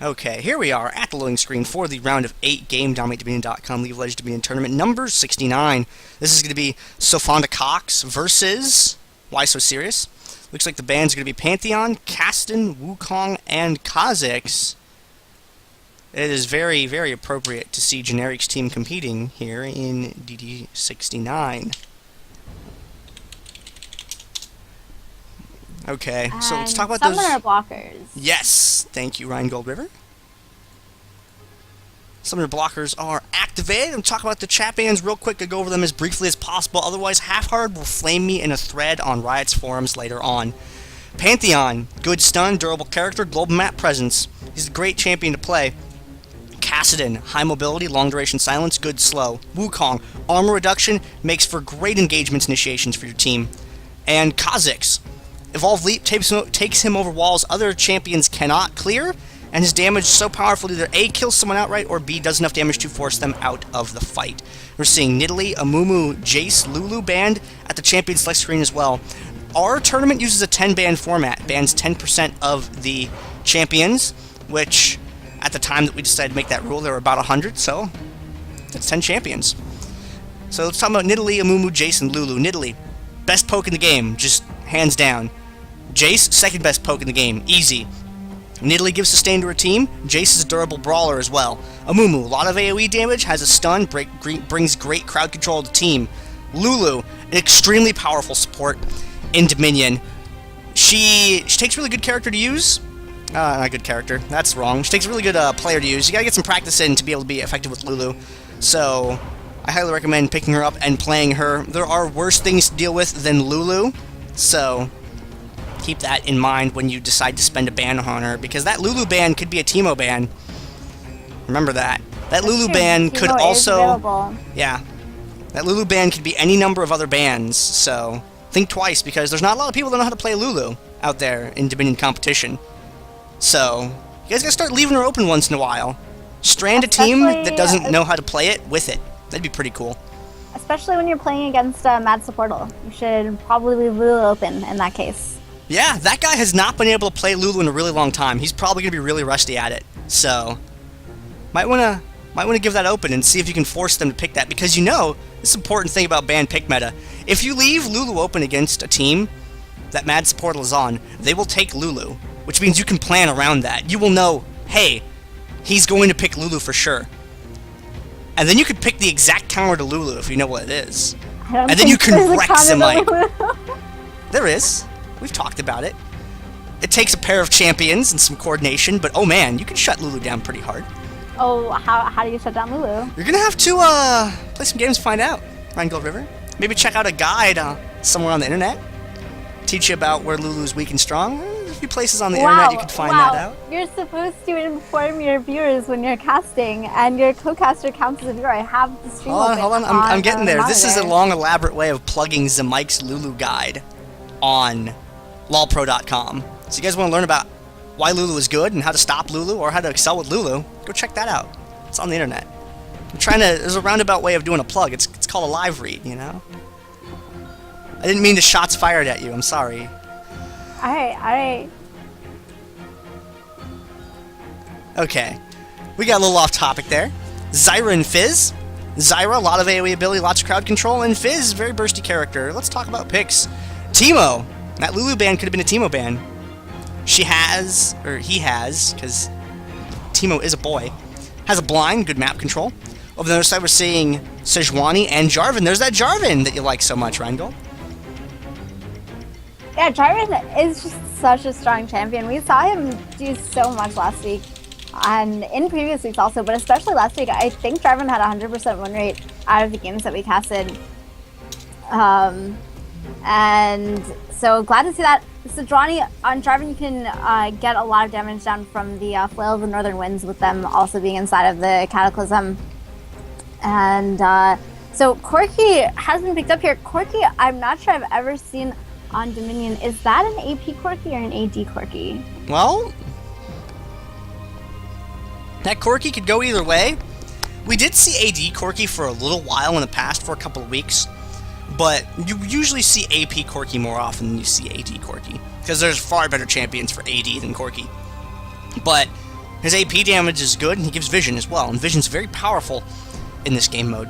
Okay, here we are at the loading screen for the round of 8 game DominateDominion.com League of Legends Dominion tournament number 69. This is going to be Sofanda Cox versus... Why so serious? Looks like the bands are going to be Pantheon, Kassadin, Wukong, and Kha'Zix. It is very, very appropriate to see Generic's team competing here in DD69. Okay, so let's talk about those... Summoner blockers. Yes, thank you, RheingoldRiver. Summoner blockers are activated. I'm talking about the chat bans real quick to go over them as briefly as possible. Otherwise, Half-Hearted will flame me in a thread on Riot's forums later on. Pantheon, good stun, durable character, global map presence. He's a great champion to play. Kassadin, high mobility, long duration silence, good slow. Wukong, armor reduction, makes for great engagements initiations for your team. And Kha'Zix, Evolve Leap takes him over walls other champions cannot clear, and his damage is so powerful either A, kills someone outright, or B, does enough damage to force them out of the fight. We're seeing Nidalee, Amumu, Jace, Lulu banned at the champion select screen as well. Our tournament uses a 10-ban format, bans 10% of the champions, which at the time that we decided to make that rule, there were about 100, so that's 10 champions. So let's talk about Nidalee, Amumu, Jace, and Lulu. Nidalee, best poke in the game, just hands down. Jace, second best poke in the game, easy. Nidalee gives sustain to her team. Jace is a durable brawler as well. Amumu, a lot of AoE damage, has a stun, brings great crowd control to the team. Lulu, an extremely powerful support in Dominion. She takes really good character to use. Not good character, that's wrong. She takes a really good player to use. You gotta get some practice in to be able to be effective with Lulu. So, I highly recommend picking her up and playing her. There are worse things to deal with than Lulu, so keep that in mind when you decide to spend a ban on her, because that Lulu ban could be a Teemo ban. Remember that. That Lulu ban could also... Yeah. That Lulu ban could be any number of other bans, so think twice, because there's not a lot of people that know how to play Lulu out there in Dominion competition. So, you guys gotta start leaving her open once in a while. Strand a team that doesn't know how to play it with it. That'd be pretty cool. Especially when you're playing against Mad Supportal. You should probably leave Lulu open in that case. Yeah, that guy has not been able to play Lulu in a really long time. He's probably going to be really rusty at it. So, might want to give that open and see if you can force them to pick that. Because you know, this is an important thing about ban pick meta. If you leave Lulu open against a team that Mad Supportal is on, they will take Lulu. Which means you can plan around that. You will know, hey, he's going to pick Lulu for sure. And then you could pick the exact counter to Lulu if you know what it is. And then you can wreck Zemite. There is. We've talked about it. It takes a pair of champions and some coordination, but oh man, you can shut Lulu down pretty hard. Oh, how do you shut down Lulu? You're gonna have to play some games to find out, RheingoldRiver. Maybe check out a guide somewhere on the internet. Teach you about where Lulu's weak and strong. There's a few places on the internet you can find that out. You're supposed to inform your viewers when you're casting, and your co-caster counts as a viewer. I have the stream Hold on, I'm getting there. This is a long, elaborate way of plugging Zemike's Lulu guide on lolpro.com. So you guys want to learn about why Lulu is good and how to stop Lulu or how to excel with Lulu, go check that out. It's on the internet. There's a roundabout way of doing a plug. It's called a live read, you know? I didn't mean the shots fired at you. I'm sorry. Alright. Okay. We got a little off topic there. Zyra and Fizz. Zyra, a lot of AoE ability, lots of crowd control, and Fizz, very bursty character. Let's talk about picks. Teemo. That Lulu ban could have been a Teemo ban. He has, because Teemo is a boy, has a blind, good map control. Over the other side, we're seeing Sejuani and Jarvan. There's that Jarvan that you like so much, Rheingold. Yeah, Jarvan is just such a strong champion. We saw him do so much last week, and in previous weeks also, but especially last week. I think Jarvan had a 100% win rate out of the games that we casted. And so glad to see that. Sejuani on Jarvan, you can get a lot of damage down from the Flail of the Northern Winds, with them also being inside of the Cataclysm. And so Corki has been picked up here. Corki, I'm not sure I've ever seen on Dominion. Is that an AP Corki or an AD Corki? Well, that Corki could go either way. We did see AD Corki for a little while in the past, for a couple of weeks. But you usually see AP Corki more often than you see AD Corki, because there's far better champions for AD than Corki. But His AP damage is good, and he gives vision as well, and vision's very powerful in this game mode.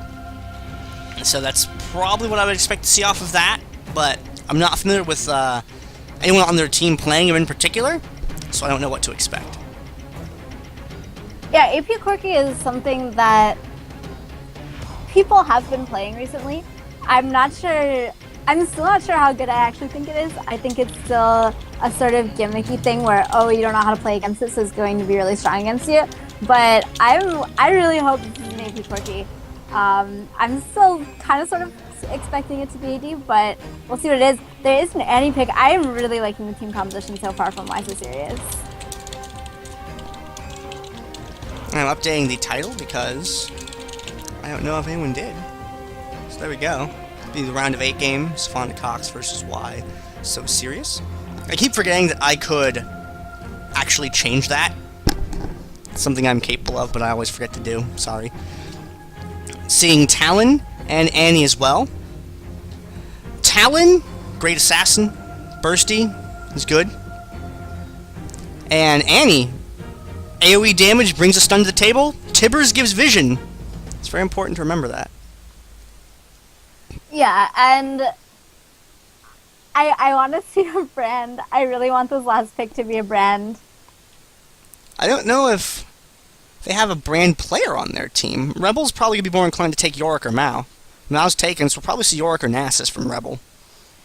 So that's probably what I would expect to see off of that, but I'm not familiar with anyone on their team playing him in particular, so I don't know what to expect. Yeah, AP Corki is something that people have been playing recently. I'm still not sure how good I actually think it is. I think it's still a sort of gimmicky thing where, oh, you don't know how to play against it, so it's going to be really strong against you. But I really hope this is an AP Corki. I'm still kind of sort of expecting it to be AD, but we'll see what it is. There is an Annie pick. I am really liking the team composition so far from Why So Serious. I'm updating the title because I don't know if anyone did. So there we go. It'll be the round of 8 game, Sofanda Cox versus Why So Serious. I keep forgetting that I could actually change that. It's something I'm capable of, but I always forget to do. Sorry. Seeing Talon and Annie as well. Talon, great assassin. Bursty is good. And Annie, AoE damage brings a stun to the table. Tibbers gives vision. It's very important to remember that. Yeah, and I want to see a brand. I really want this last pick to be a brand. I don't know if they have a brand player on their team. Rebel's probably going to be more inclined to take Yorick or Mao. Mao's taken, so we'll probably see Yorick or Nasus from Rebel.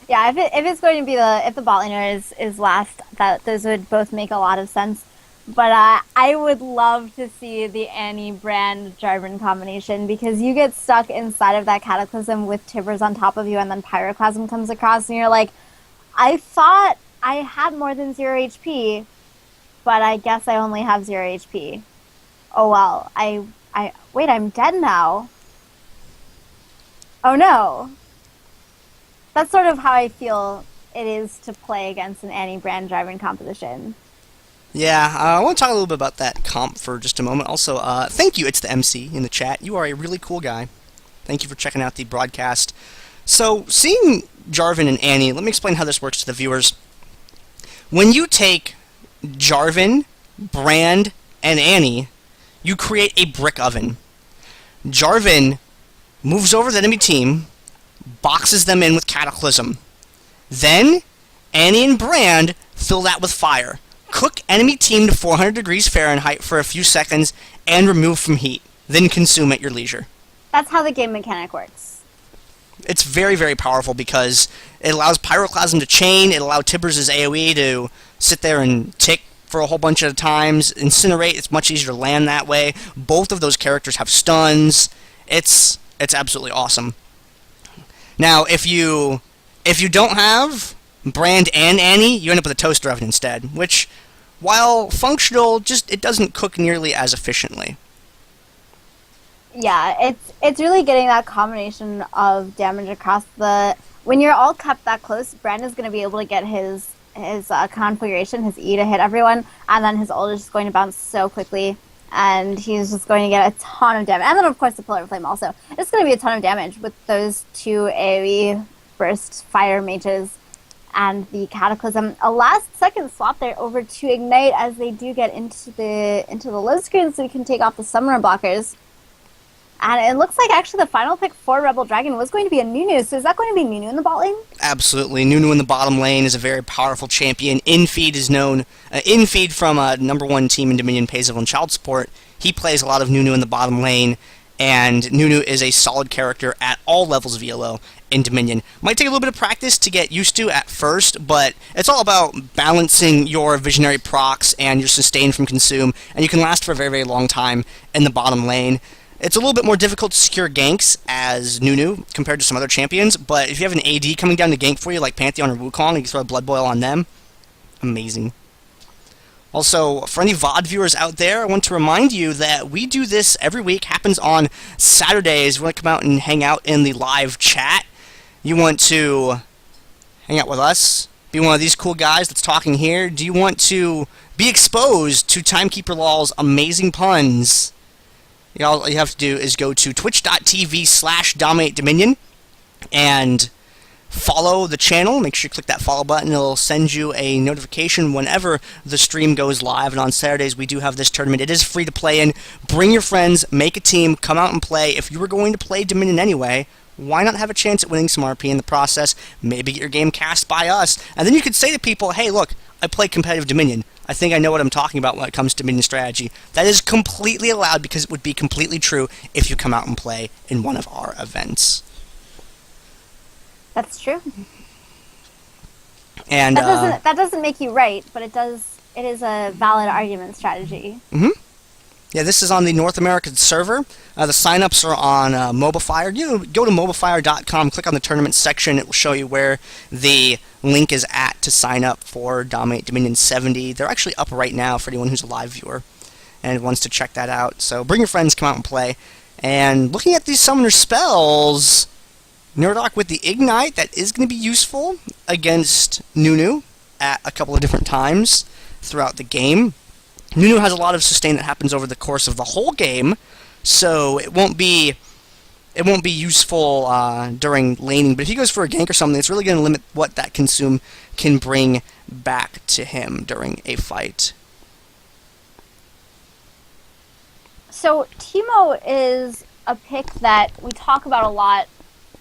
Yeah, if it's going to be if the bot laner is last, those would both make a lot of sense. But I would love to see the Annie brand Jarvan combination, because you get stuck inside of that Cataclysm with Tibbers on top of you, and then Pyroclasm comes across, and you're like, I thought I had more than 0 HP, but I guess I only have 0 HP. Oh well, wait, I'm dead now. Oh no. That's sort of how I feel it is to play against an Annie brand Jarvan composition. Yeah, I want to talk a little bit about that comp for just a moment. Also, thank you, It's the MC in the chat. You are a really cool guy. Thank you for checking out the broadcast. So, seeing Jarvan and Annie, let me explain how this works to the viewers. When you take Jarvan, Brand, and Annie, you create a brick oven. Jarvan moves over the enemy team, boxes them in with Cataclysm. Then, Annie and Brand fill that with fire. Cook enemy team to 400 degrees Fahrenheit for a few seconds, and remove from heat. Then consume at your leisure. That's how the game mechanic works. It's very, very powerful because it allows Pyroclasm to chain, it allows Tibbers' AoE to sit there and tick for a whole bunch of times. Incinerate, it's much easier to land that way. Both of those characters have stuns. It's absolutely awesome. Now, if you don't have Brand and Annie, you end up with a Toaster Oven instead, which, while functional, it doesn't cook nearly as efficiently. Yeah, it's really getting that combination of damage across the... When you're all kept that close, Brand is going to be able to get his configuration, his E to hit everyone, and then his ult is just going to bounce so quickly, and he's just going to get a ton of damage. And then, of course, the Pillar of Flame also. It's going to be a ton of damage with those two AoE burst fire mages and the Cataclysm. A last-second swap there over to Ignite as they do get into the low screen, so we can take off the summoner blockers. And it looks like actually the final pick for Rebel Dragon was going to be a Nunu. So is that going to be Nunu in the bot lane? Absolutely. Nunu in the bottom lane is a very powerful champion. Infeed is known. Infeed from a #1 team in Dominion, Paisival and Child Support. He plays a lot of Nunu in the bottom lane. And Nunu is a solid character at all levels of ELO in Dominion. Might take a little bit of practice to get used to at first, but it's all about balancing your visionary procs and your sustain from consume, and you can last for a very, very long time in the bottom lane. It's a little bit more difficult to secure ganks as Nunu compared to some other champions, but if you have an AD coming down to gank for you like Pantheon or Wukong, you can throw a Blood Boil on them. Amazing. Also, for any VOD viewers out there, I want to remind you that we do this every week. Happens on Saturdays. We want to come out and hang out in the live chat. You want to hang out with us? Be one of these cool guys that's talking here? Do you want to be exposed to Timekeeper Law's amazing puns? All you have to do is go to twitch.tv/DominateDominion and follow the channel. Make sure you click that follow button. It'll send you a notification whenever the stream goes live. And on Saturdays, we do have this tournament. It is free to play in. Bring your friends, make a team, come out and play. If you were going to play Dominion anyway, why not have a chance at winning some RP in the process? Maybe get your game cast by us. And then you could say to people, hey, look, I play competitive Dominion. I think I know what I'm talking about when it comes to Dominion strategy. That is completely allowed because it would be completely true if you come out and play in one of our events. That's true. And that doesn't make you right, but it does. It is a valid argument strategy. Mm-hmm. Yeah, this is on the North American server. The signups are on Mobifier. You go to mobifier.com, click on the tournament section. It will show you where the link is at to sign up for Dominate Dominion 70. They're actually up right now for anyone who's a live viewer and wants to check that out. So bring your friends, come out and play. And looking at these summoner spells, Nerdok with the Ignite, that is going to be useful against Nunu at a couple of different times throughout the game. Nunu has a lot of sustain that happens over the course of the whole game, so it won't be useful during laning. But if he goes for a gank or something, it's really going to limit what that consume can bring back to him during a fight. So Teemo is a pick that we talk about a lot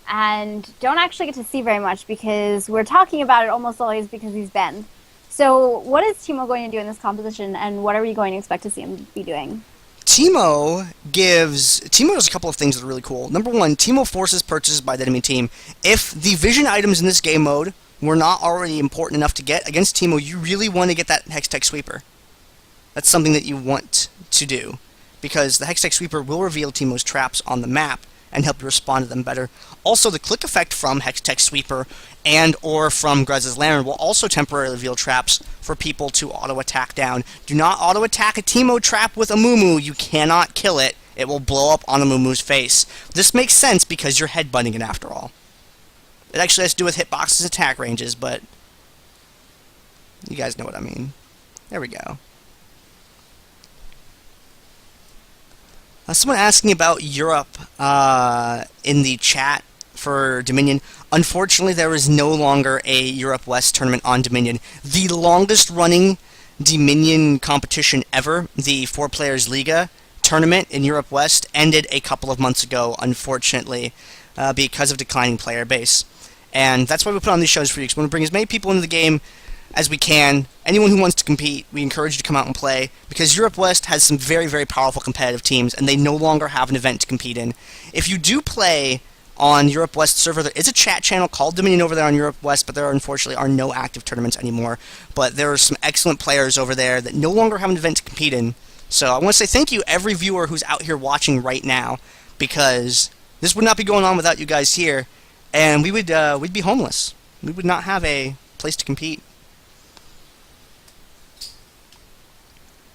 and don't actually get to see very much because we're talking about it almost always because he's banned. So what is Teemo going to do in this composition, and what are we going to expect to see him be doing? Teemo does a couple of things that are really cool. Number one, Teemo forces purchases by the enemy team. If the vision items in this game mode were not already important enough to get, against Teemo, you really want to get that Hextech Sweeper. That's something that you want to do, because the Hextech Sweeper will reveal Teemo's traps on the map and help you respond to them better. Also, the click effect from Hextech Sweeper and or from Grez's Lantern will also temporarily reveal traps for people to auto-attack down. Do not auto-attack a Teemo trap with a Moo. You cannot kill it. It will blow up on a Moomoo's face. This makes sense because you're headbutting it after all. It actually has to do with hitbox's attack ranges, but you guys know what I mean. There we go. Someone asking about Europe in the chat for Dominion. Unfortunately, there is no longer a Europe West tournament on Dominion. The longest running Dominion competition ever, the 4-Players Liga tournament in Europe West, ended a couple of months ago, unfortunately, because of declining player base. And that's why we put on these shows for you, because we want to bring as many people into the game as we can. Anyone who wants to compete, we encourage you to come out and play, because Europe West has some very, very powerful competitive teams, and they no longer have an event to compete in. If you do play on Europe West server, there is a chat channel called Dominion over there on Europe West, but there unfortunately are no active tournaments anymore. But there are some excellent players over there that no longer have an event to compete in. So I want to say thank you every viewer who's out here watching right now, because this would not be going on without you guys here, and we'd be homeless. We would not have a place to compete.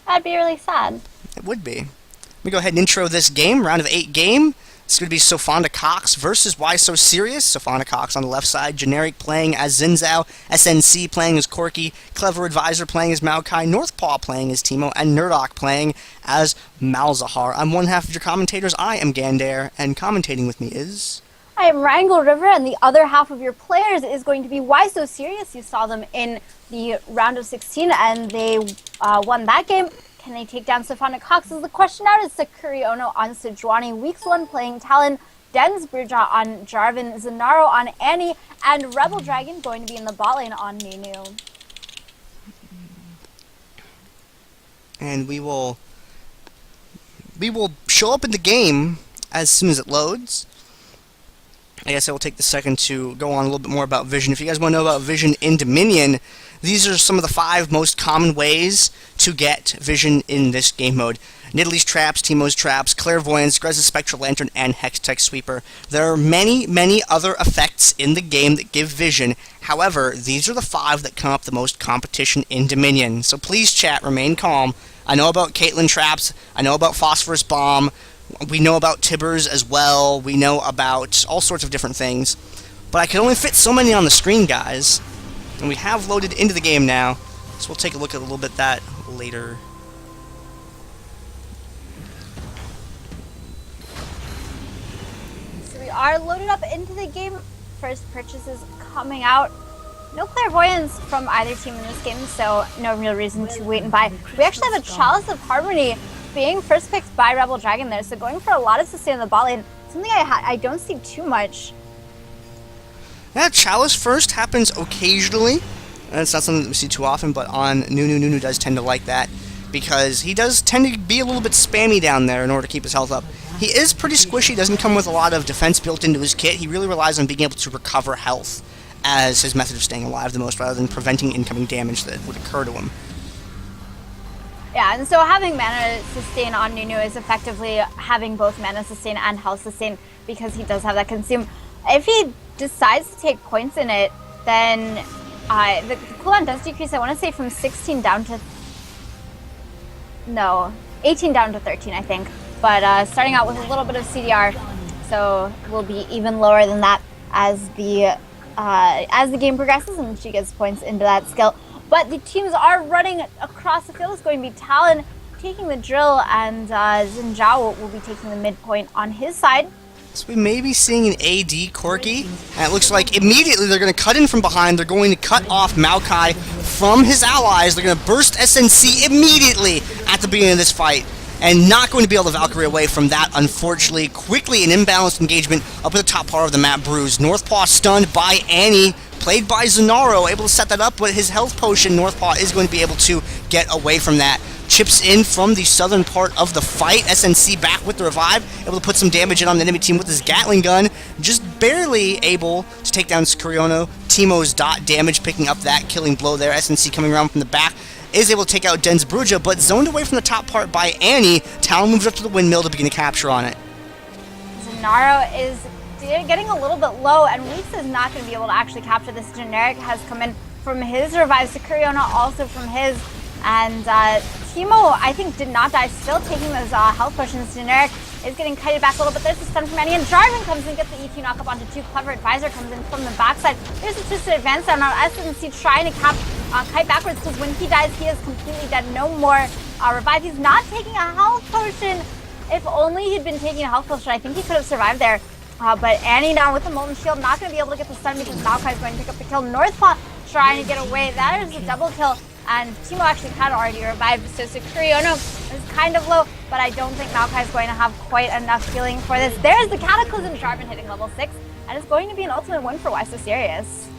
That'd be really sad. It would be. Let me go ahead and intro this game. Round of 8 game. It's going to be Sofanda Cox versus Why So Serious. Sofanda Cox on the left side. Generic playing as Zinzao. SNC playing as Corky. Clever Advisor playing as Maokai. Northpaw playing as Teemo. And Nerdok playing as Malzahar. I'm one half of your commentators. I am Gandair. And commentating with me is... I am RheingoldRiver, and the other half of your players is going to be Why So Serious. You saw them in the round of 16, and they won that game. Can they take down Sofanda Cox is the question out. It's Sakuri Ono on Sejuani, Weeks 1 playing Talon, Dens Bridja on Jarvan, Zanaro on Annie, and Rebel Dragon going to be in the bot lane on Nunu. And we will show up in the game as soon as it loads. I guess I will take the second to go on a little bit more about Vision. If you guys want to know about Vision in Dominion, these are some of the 5 most common ways to get Vision in this game mode. Nidalee's Traps, Teemo's Traps, Clairvoyance, Grez's Spectral Lantern, and Hextech Sweeper. There are many, many other effects in the game that give Vision. However, these are the 5 that come up the most competition in Dominion. So please, chat, remain calm. I know about Caitlyn Traps. I know about Phosphorus Bomb. We know about Tibbers as well. We know about all sorts of different things. But I can only fit so many on the screen, guys. And we have loaded into the game now. So we'll take a look at a little bit of that later. So we are loaded up into the game first purchases coming out. No clairvoyance from either team in this game, so no real reason to wait and buy. We actually have a Chalice of Harmony being first picked by Rebel Dragon there, so going for a lot of sustain on the bot lane. Something I don't see too much. Yeah, Chalice first happens occasionally. And it's not something that we see too often, but on Nunu does tend to like that because he does tend to be a little bit spammy down there in order to keep his health up. He is pretty squishy, doesn't come with a lot of defense built into his kit. He really relies on being able to recover health as his method of staying alive the most, rather than preventing incoming damage that would occur to him. Yeah, and so having mana sustain on Nunu is effectively having both mana sustain and health sustain because he does have that consume. If he decides to take points in it, then the cooldown does decrease, I want to say from 16 down to... No, 18 down to 13, I think. But starting out with a little bit of CDR, so will be even lower than that as the game progresses and she gets points into that skill. But the teams are running across the field. It's going to be Talon taking the drill, and Xin Zhao will be taking the midpoint on his side. So we may be seeing an AD Corki, and it looks like immediately they're going to cut in from behind. They're going to cut off Maokai from his allies. They're going to burst SNC immediately at the beginning of this fight, and not going to be able to Valkyrie away from that, unfortunately. Quickly, an imbalanced engagement up at the top part of the map. Bruise. Northpaw stunned by Annie, played by Zanaro, able to set that up, but his health potion, Northpaw is going to be able to get away from that. Chips in from the southern part of the fight. SNC back with the revive, able to put some damage in on the enemy team with his Gatling gun. Just barely able to take down Skuriono. Teemo's dot damage, picking up that killing blow there. SNC coming around from the back is able to take out Den's Bruja, but zoned away from the top part by Annie. Talon moves up to the windmill to begin a capture on it. Zanaro is getting a little bit low, and Weeks is not going to be able to actually capture this. Generic has come in from his revive. Sukuriona also from his. And Teemo, I think, did not die, still taking those health potions. Generic is getting kited back a little bit. There's a stun from Annie, and Jarvan comes and gets the EQ knock up onto two. Clever Advisor comes in from the backside. There's a twisted advance down on SNC trying to kite backwards, because when he dies, he is completely dead. No more revive. He's not taking a health potion. If only he'd been taking a health potion, I think he could have survived there. But Annie now with the Molten Shield, not going to be able to get the stun because Maokai is going to pick up the kill. Northpaw trying to get away. That is a double kill. And Teemo actually had already revived, so Sukuriona is kind of low, but I don't think Maokai is going to have quite enough healing for this. There's the Cataclysm Jarvan hitting level 6, and it's going to be an ultimate win for Why So Serious.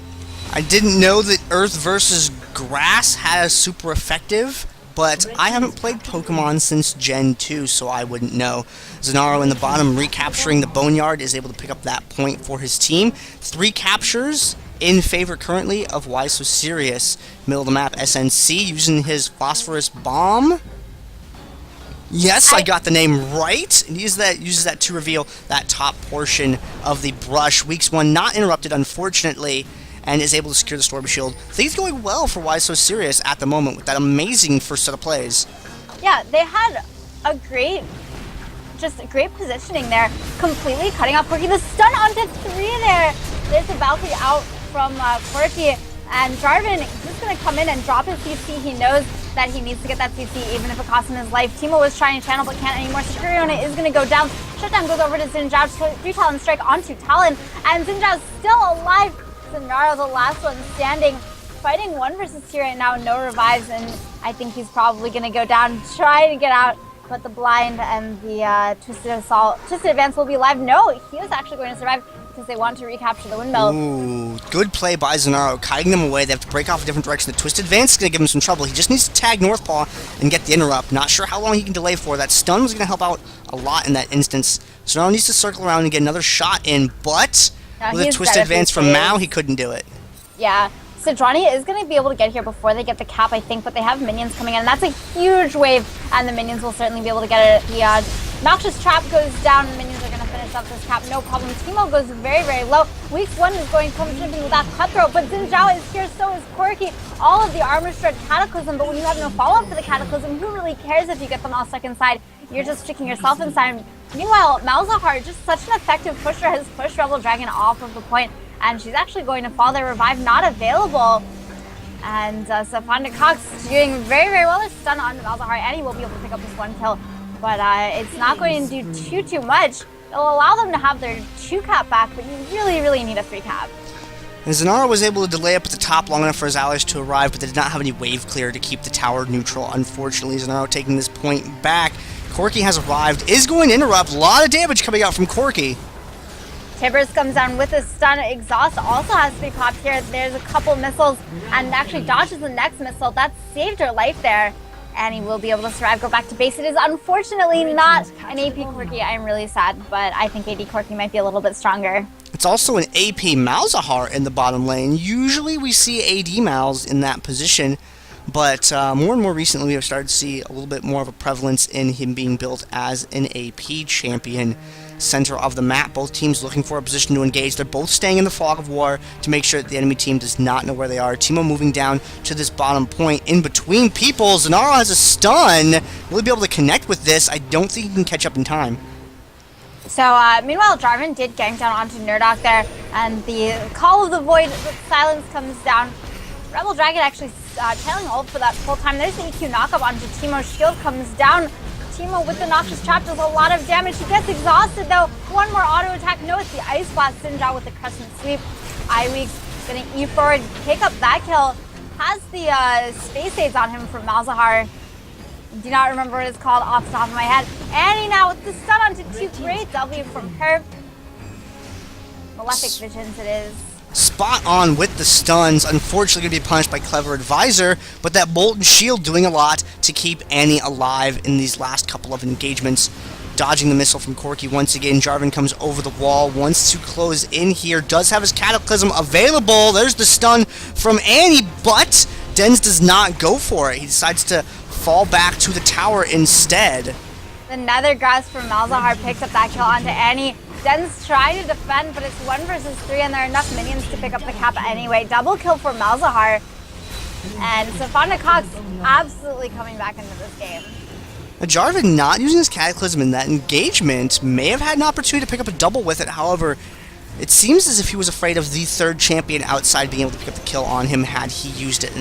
I didn't know that Earth versus Grass had a super effective, but I haven't played Pokemon since Gen 2, so I wouldn't know. Zanaro in the bottom recapturing the Boneyard is able to pick up that point for his team. 3 captures in favor currently of Why So Serious. Middle of the map, SNC using his Phosphorus Bomb. Yes, I got the name right. And uses that to reveal that top portion of the brush. Weeks 1 not interrupted, unfortunately, and is able to secure the Storm Shield. Things going well for Why So Serious at the moment with that amazing first set of plays. Yeah, they had a great positioning there, completely cutting off Quirky. The stun onto 3 there. There's the Valkyrie out from Quirky, and Jarvan is just going to come in and drop his CC. He knows that he needs to get that CC, even if it costs him his life. Teemo was trying to channel, but can't anymore. Sukuriona is going to go down. Shutdown goes over to Xin Zhao, 3 Talon strike onto Talon, and Xin Zhao's still alive. Zanaro, the last one standing, fighting 1 versus 2 right now, no revives, and I think he's probably going to go down, try to get out, but the blind and the Twisted Advance will be alive. No, he is actually going to survive, because they want to recapture the windmill. Ooh, good play by Zanaro, kiting them away. They have to break off a different direction. The Twisted Advance is going to give him some trouble. He just needs to tag Northpaw and get the interrupt. Not sure how long he can delay for. That stun was going to help out a lot in that instance. Zanaro needs to circle around and get another shot in, but with a Twisted Advance from Mao, he couldn't do it. Yeah. Sidrani is going to be able to get here before they get the cap, I think, but they have minions coming in, and that's a huge wave, and the minions will certainly be able to get it. The Noxious Trap goes down, and the minions are going to finish up this cap, no problem. Teemo goes very, very low. Weeks 1 is going to come shipping with that Cutthroat, but Xin Zhao is here, so is Quirky. All of the armor struck Cataclysm, but when you have no follow-up for the Cataclysm, who really cares if you get them all stuck inside? You're just tricking yourself inside. Meanwhile, Malzahar, just such an effective pusher, has pushed Rebel Dragon off of the point, and she's actually going to fall there. Revive not available. And Sofanda Cox doing very, very well. There's stun on Malzahar. Annie will be able to pick up this 1 kill, but it's not going to do too much. It'll allow them to have their 2-cap back, but you really, really need a 3-cap. And Zanaro was able to delay up at the top long enough for his allies to arrive, but they did not have any wave clear to keep the tower neutral. Unfortunately, Zanaro taking this point back. Corki has arrived, is going to interrupt. A lot of damage coming out from Corki. Tibbers comes down with a stun. Exhaust also has 3 pops here. There's a couple missiles and actually dodges the next missile. That saved her life there. And he will be able to survive, go back to base. It is unfortunately not an AP Corki. I'm really sad, but I think AD Corki might be a little bit stronger. It's also an AP Malzahar in the bottom lane. Usually we see AD Malz in that position, but more and more recently we have started to see a little bit more of a prevalence in him being built as an AP champion. Center of the map, both teams looking for a position to engage. They're both staying in the fog of war to make sure that the enemy team does not know where they are. Teemo moving down to this bottom point in between people. Zanaro has a stun. Will he be able to connect with this? I don't think he can catch up in time. So, meanwhile, Jarvan did gank down onto Nerdok there, and the Call of the Void silence comes down. Rebel Dragon actually trailing ult for that full time. There's the EQ knockup onto Teemo. Shield comes down. Teemo with the Noxious Trap does a lot of damage. He gets exhausted though. One more auto attack. No, it's the Ice Blast. Sinja with the Crescent Sweep. Iweek's gonna E forward, pick up that kill. Has the Space Aids on him from Malzahar. Do not remember what it's called off the top of my head. Annie now with the stun onto 2. Great W from her. Malefic Visions it is. Spot on with the stuns. Unfortunately going to be punished by Clever Advisor, but that Molten Shield doing a lot to keep Annie alive in these last couple of engagements. Dodging the missile from Corki once again. Jarvan comes over the wall, wants to close in here, does have his Cataclysm available. There's the stun from Annie, but Dens does not go for it. He decides to fall back to the tower instead. The Nether Grasp from Malzahar picks up that kill onto Annie. Den's trying to defend, but it's 1 versus 3, and there are enough minions to pick up the cap anyway. Double kill for Malzahar. And Sofanda Cox absolutely coming back into this game. Jarvan not using his Cataclysm in that engagement may have had an opportunity to pick up a double with it. However, it seems as if he was afraid of the 3rd champion outside being able to pick up the kill on him had he used it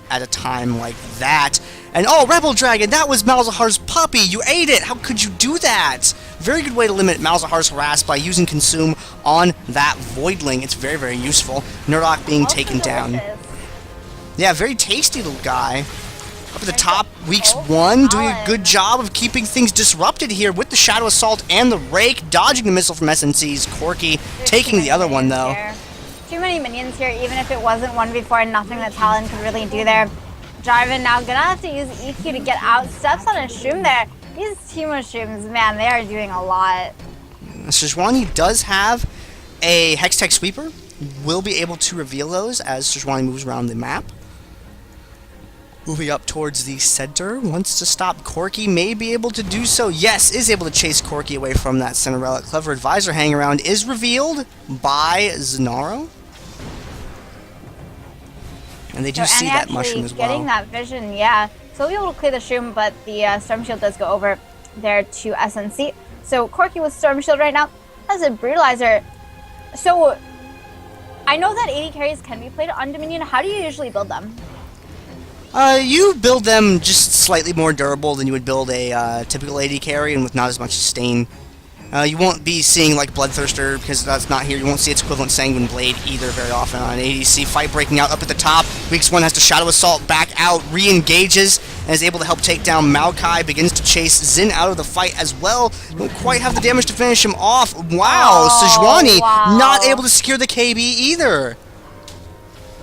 at a time like that. And oh, Rebel Dragon, that was Malzahar's puppy! You ate it! How could you do that? Very good way to limit Malzahar's harass by using Consume on that Voidling. It's very, very useful. Nerdok being Also taken delicious. down. Yeah, very tasty little guy. Up at the top, Weeks 1, doing a good job of keeping things disrupted here with the Shadow Assault and the Rake, dodging the missile from SNC's Corki, taking the other one though. Here. Too many minions here, even if it wasn't 1v4, nothing that Talon could really do there. Jarvan now gonna have to use EQ to get out. Steps on a Shroom there. These Teemo Shrooms, man, they are doing a lot. Sejuani does have a Hextech Sweeper. Will be able to reveal those as Sejuani moves around the map. Moving up towards the center, wants to stop Corki, may be able to do so. Yes, is able to chase Corki away from that center relic. Clever Advisor hanging around is revealed by Zanaro. And they do see that mushroom as well. Getting that vision, yeah. So we'll be able to clear the Shroom, but the Storm Shield does go over there to SNC. So Corki with Storm Shield right now has a Brutalizer. So I know that AD carries can be played on Dominion. How do you usually build them? You build them just slightly more durable than you would build a typical AD carry, and with not as much sustain. You won't be seeing like Bloodthirster because that's not here. You won't see its equivalent Sanguine Blade either very often on an ADC. Fight breaking out up at the top. Weeks 1 has to Shadow Assault back out, re-engages, and is able to help take down Maokai. Begins to chase Xin out of the fight as well. Don't quite have the damage to finish him off. Wow, Sejuani not able to secure the KB either.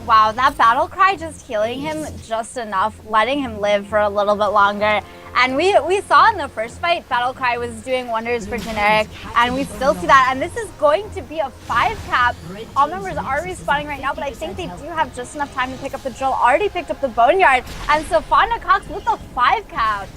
Wow, that battle cry just healing him just enough, letting him live for a little bit longer. And we saw in the first fight, battle cry was doing wonders for generic, and we still see that. And this is going to be a 5-cap. All members are respawning right now, but I think they do have just enough time to pick up the drill. Already picked up the Boneyard, and Sofanda Cox with a 5-cap.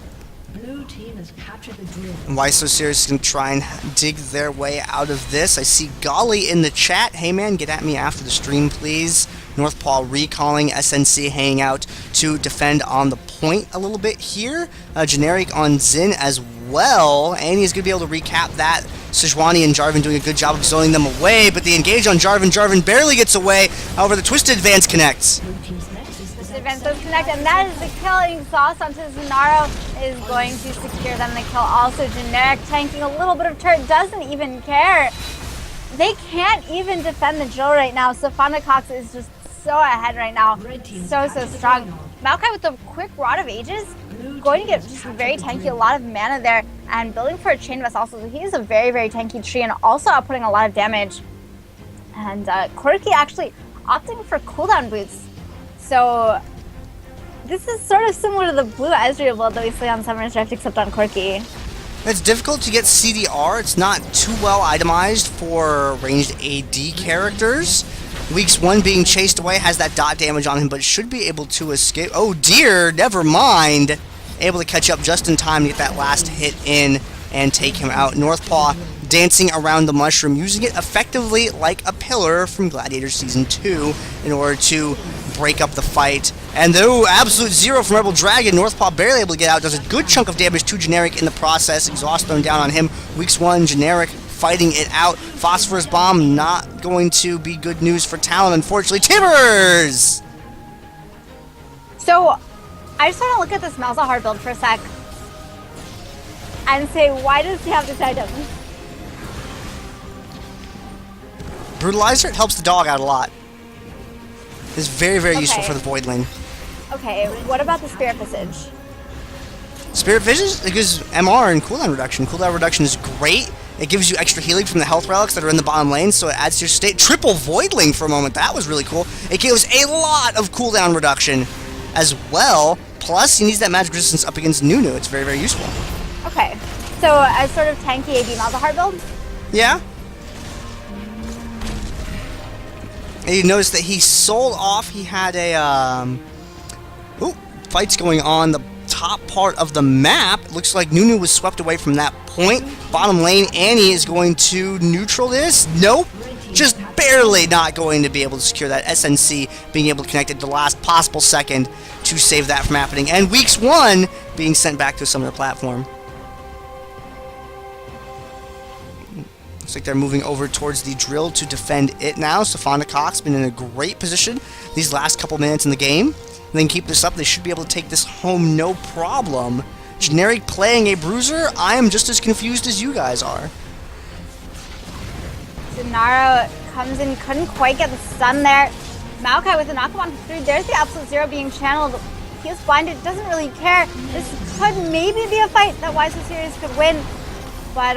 Blue team has captured the drill. Why So Serious can try and dig their way out of this. I see Golly in the chat. Hey man, get at me after the stream, please. North Paul recalling, SNC hanging out to defend on the point a little bit here. Generic on Xin as well. Annie's going to be able to recap that. Sejuani and Jarvan doing a good job of zoning them away, but the engage on Jarvan. Jarvan barely gets away. However, the Twisted Advance connects. Blue team's nexus is The Defense does connect, and that is the kill. Exhaust onto Zanaro is going to secure them the kill. Also, Generic tanking a little bit of turret, doesn't even care. They can't even defend the Jill right now. Sofanda Cox is just so ahead right now. So strong. Maokai with the quick Rod of Ages, going to get just very tanky, a lot of mana there, and building for a Chain Vest also. So he is a very tanky tree and also outputting a lot of damage. And Quirky actually opting for cooldown boots. So this is sort of similar to the blue Ezreal build that we see on Summer's Rift, except on Quirky. It's difficult to get CDR. It's not too well itemized for ranged AD characters. Weeks 1 being chased away has that dot damage on him, but should be able to escape. Oh dear, never mind. Able to catch up just in time to get that last hit in and take him out. Northpaw dancing around the mushroom, using it effectively like a pillar from Gladiator Season 2 in order to break up the fight. And though absolute zero from Rebel Dragon, Northpaw barely able to get out, does a good chunk of damage to Generic in the process. Exhaust thrown down on him. Weeks 1, Generic fighting it out. Phosphorus Bomb not going to be good news for Talon, unfortunately. Timbers! So, I just want to look at this Malzahar build for a sec and say, why does he have this item? Brutalizer, it helps the dog out a lot. It's very useful for the Void Lane. Okay, what about the Spirit Visage? Spirit Visage, it gives MR and cooldown reduction. Cooldown reduction is great. It gives you extra healing from the health relics that are in the bottom lane, so it adds to your state. Triple Voidling for a moment, that was really cool. It gives a lot of cooldown reduction as well. Plus, he needs that magic resistance up against Nunu. It's very useful. Okay, so a sort of tanky AD Malzahar build? Yeah. And you notice that he sold off. He had a fights going on the top part of the map. It looks like Nunu was swept away from that point. Bottom lane, Annie is going to neutral this. Nope. Just barely not going to be able to secure that. SNC being able to connect at the last possible second to save that from happening. And Weeks 1 being sent back to some other platform. Looks like they're moving over towards the drill to defend it now. Sofanda Cox been in a great position these last couple minutes in the game. And then keep this up, they should be able to take this home no problem. Generic playing a bruiser, I am just as confused as you guys are. Zanaro comes in, couldn't quite get the stun there. Maokai with a knockabout through. There's the absolute zero being channeled. He is blinded, doesn't really care. This could maybe be a fight that Wise Series could win. But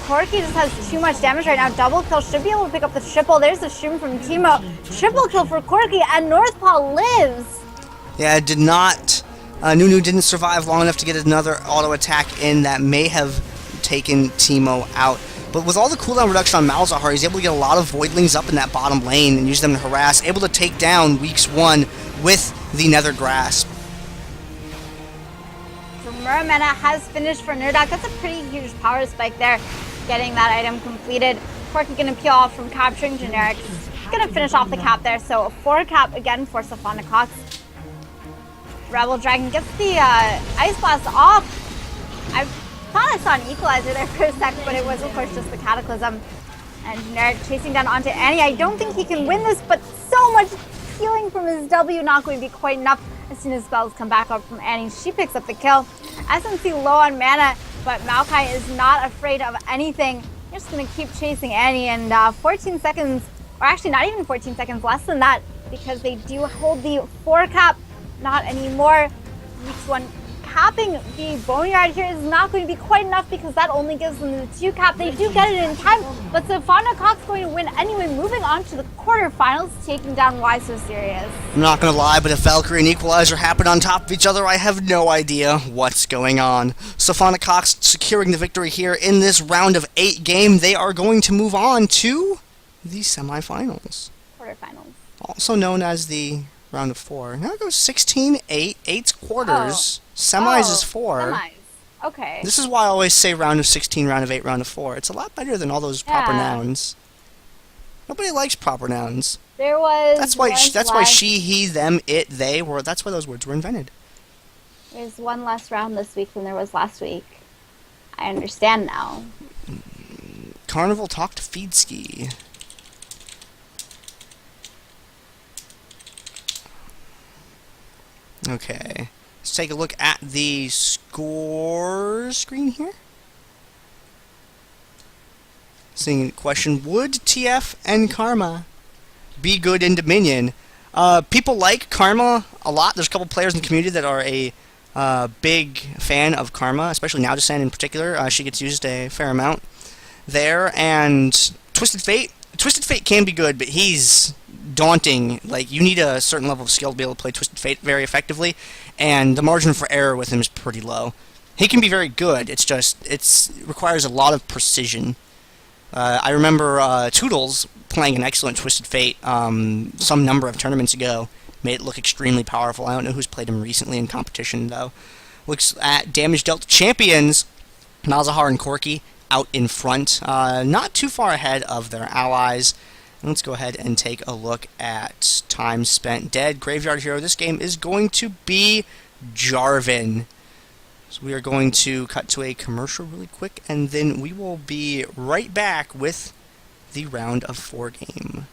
Corky just has too much damage right now. Double kill, should be able to pick up the triple. There's the stream from Timo. Triple kill for Corky, and Northpaw lives. Yeah, it did not. Nunu didn't survive long enough to get another auto attack in that may have taken Timo out. But with all the cooldown reduction on Malzahar, he's able to get a lot of Voidlings up in that bottom lane and use them to harass. Able to take down Weeks 1 with the Nether Grasp. Muramena has finished for Nerdak. That's a pretty huge power spike there, getting that item completed. Corky gonna peel off from capturing Generic. Gonna finish off the cap there, so a 4 cap again for Sofanda Cox. Rebel Dragon gets the Ice Blast off. I thought I saw an equalizer there for a sec, but it was of course just the Cataclysm. And Generic chasing down onto Annie. I don't think he can win this, but so much healing from his W not going to be quite enough. As soon as spells come back up from Annie, she picks up the kill. SNC low on mana, but Maokai is not afraid of anything. They're just going to keep chasing Annie, and 14 seconds, or actually not even 14 seconds, less than that, because they do hold the 4 cap. Not anymore. Weeks 1 capping the Boneyard here is not going to be quite enough because that only gives them the 2 cap. They do get it in time, but Sofanda Cox going to win anyway, moving on to the quarterfinals, taking down Why So Serious. I'm not gonna lie, but if Valkyrie and Equalizer happen on top of each other, I have no idea what's going on. Sofanda Cox securing the victory here in this round of 8 game. They are going to move on to the semifinals. Quarterfinals. Also known as the round of 4. Now it goes 16, 8, 8's quarters. Semis is 4. Semis. Okay. This is why I always say round of 16, round of 8, round of 4. It's a lot better than all those proper nouns. Nobody likes proper nouns. There was. That's why she, he, them, it, they were. That's why those words were invented. There's one less round this week than there was last week. I understand now. Carnival talk to Feedski. Okay. Let's take a look at the score screen here. Seeing question, would TF and Karma be good in Dominion? People like Karma a lot. There's a couple players in the community that are a big fan of Karma, especially now Descent in particular. She gets used a fair amount there. And Twisted Fate can be good, but he's daunting. Like, you need a certain level of skill to be able to play Twisted Fate very effectively, and the margin for error with him is pretty low. He can be very good, it requires a lot of precision. I remember Toodles playing an excellent Twisted Fate some number of tournaments ago. Made it look extremely powerful. I don't know who's played him recently in competition, though. Looks at damage dealt to champions. Malzahar and Corki out in front, not too far ahead of their allies. And let's go ahead and take a look at time spent dead. Graveyard hero this game is going to be Jarvan. So we are going to cut to a commercial really quick, and then we will be right back with the round of 4 game.